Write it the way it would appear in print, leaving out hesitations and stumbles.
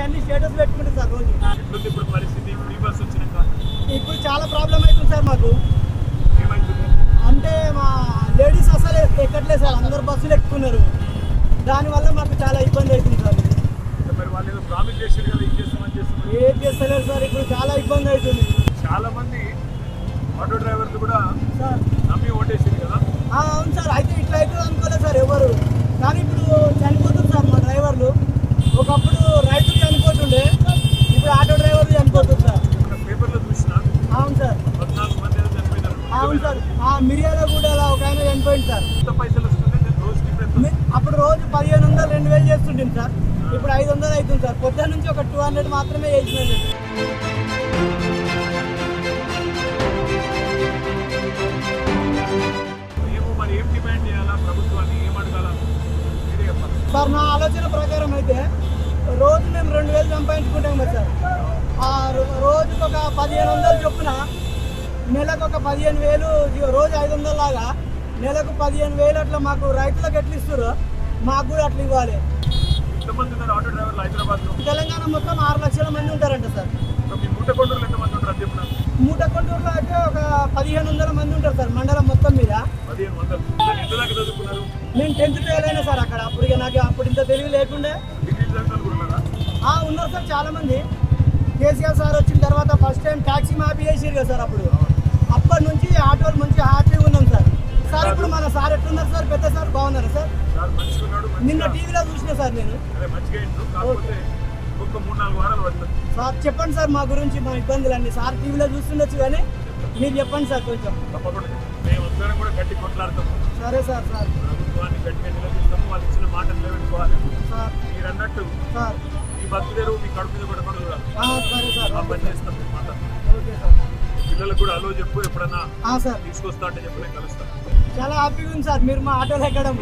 అన్ని స్టేటస్ పెట్టుకుంటారు సార్ రోజు. ఇప్పుడు పరిస్థితి ఫ్రీ బస్ వచ్చినాక ఇప్పుడు చాలా ప్రాబ్లం అవుతుంది సార్ మాకు. ఏమైతుంది? అంటే మా లేడీస్ అసలు ఎక్కట్లేదు సార్, అందరు బస్సులు ఎక్కుతున్నారు. దానివల్ల మాకు చాలా ఇబ్బంది అవుతుంది సార్. మరి వాళ్ళు ఏదో ప్రామిస్ చేశారు కదా, ఏం చేస్తామని ఏం చేస్తలేరు సార్, ఇప్పుడు చాలా ఇబ్బంది అవుతుంది. చాలా మంది ఆటో డ్రైవర్లు కూడా సార్ నమ్మి ఓటేసింది కదా. అవును సార్, అయితే ఇట్లా అవుతుంది అనుకోలేదు సార్ ఎవరు. కానీ ఇప్పుడు చనిపోతుంది సార్ మా డ్రైవర్లు. ఒకప్పుడు రైతులు చనిపోతుండే, ఇప్పుడు ఆటో డ్రైవర్లు చనిపోతుంది సార్. పేపర్లో చూసినా అవును సార్, 14 మంది ఏదో చనిపోయినారు. అవును సార్. మిర్యాలగూడలో ఒక ఆయన చనిపోయింది సార్. ఎంత పైసలు వస్తుంది? నేను రోజుకి ఇప్పుడు అప్పుడు రోజు 1500 2000 చేస్తుంటుంది సార్. ఇప్పుడు 500 అవుతుంది సార్. పొద్దున్న నుంచి ఒక 200 మాత్రమే చేసినాను. ఏమో మరి ఏం డిమాండ్ చేయాలా ప్రభుత్వాన్ని, ఏం అడగాల మీరే చెప్పాలి. సార్ నా ఆలోచన ప్రకారం అయితే రోజు మేము 2000 సంపాదించుకుంటాం కదా సార్. ఆ రోజుకు ఒక 1500 చొప్పున నెలకు ఒక 15000, రోజు 500 లాగా నెలకు 15000 అట్లా మాకు రైతులకు ఎట్లా ఇస్తారో మాకు కూడా అట్లా ఇవ్వాలి. ఎంతమంది ఉన్నారు ఆటో డ్రైవర్లు హైదరాబాద్లో? తెలంగాణ మొత్తం 6 లక్షల మంది ఉంటారంట సార్. మీ మూటకొండూరులో ఎంతమంది ఉంటారు అది చెప్పిన? మూటకొండూరులో అయితే ఒక 1500 మంది ఉంటారు సార్ మండలం మొత్తం మీద. 1500. ఎంత దాకా చదువుకున్నారు? నేను 10th ఫెయిల్ అయినా సార్ అక్కడ. అప్పుడు ఇక నాకు అప్పుడు ఇంత తెలివి లేకుండే. డిగ్రీ చదివిన కూడా ఉన్నారా? ఉన్నారు సార్ చాలా మంది. కేసీఆర్ సార్ వచ్చిన తర్వాత ఫస్ట్ టైం ట్యాక్సీ మాఫీ చేసారు కదా సార్. అప్పటి నుంచి ఆటోలు మంచి హ్యాపీగా ఉన్నాం సార్. సార్ ఇప్పుడు మన సార్ ఎట్లున్నారు సార్? పెద్ద సార్ బాగున్నారా సార్? సార్ మంచిగా ఉన్నాడు. నిన్న టీవీలో చూసిన సార్ నేను. అదే మంచిగా అయిండు. కాకపోతే ఒక 3-4 వారాలు పడుతుంది. సార్ చెప్పండి సార్ మా గురించి, మా ఇబ్బందులన్నీ. సార్ టీవీలో చూస్తుండొచ్చు కానీ మీరు చెప్పండి సార్ కొంచెం. తప్పకుండా మేము అందరం కూడా గట్టి కొట్లాడతాం. సరే సార్. సార్ ప్రభుత్వాన్ని గట్టిగా నిలదీస్తాము. వాళ్ళు ఇచ్చిన మాట నిలబెట్టుకోవాలి. సార్ మీరు అన్నట్టు సార్ ఈ బతుకుదేరు మీ కడుపు మీద పడకుండా చూడాలి. సరే సార్. ఆ పని చేస్తాం మీ మాట. Okay sir. పిల్లలకు కూడా అలో చెప్పు, ఎప్పుడన్నా సార్ తీసుకొస్తా అంటే చెప్పు, నేను కలుస్తాను. చాలా హ్యాపీగా ఉంది సార్ మీరు మా ఆటోలో ఎక్కడం.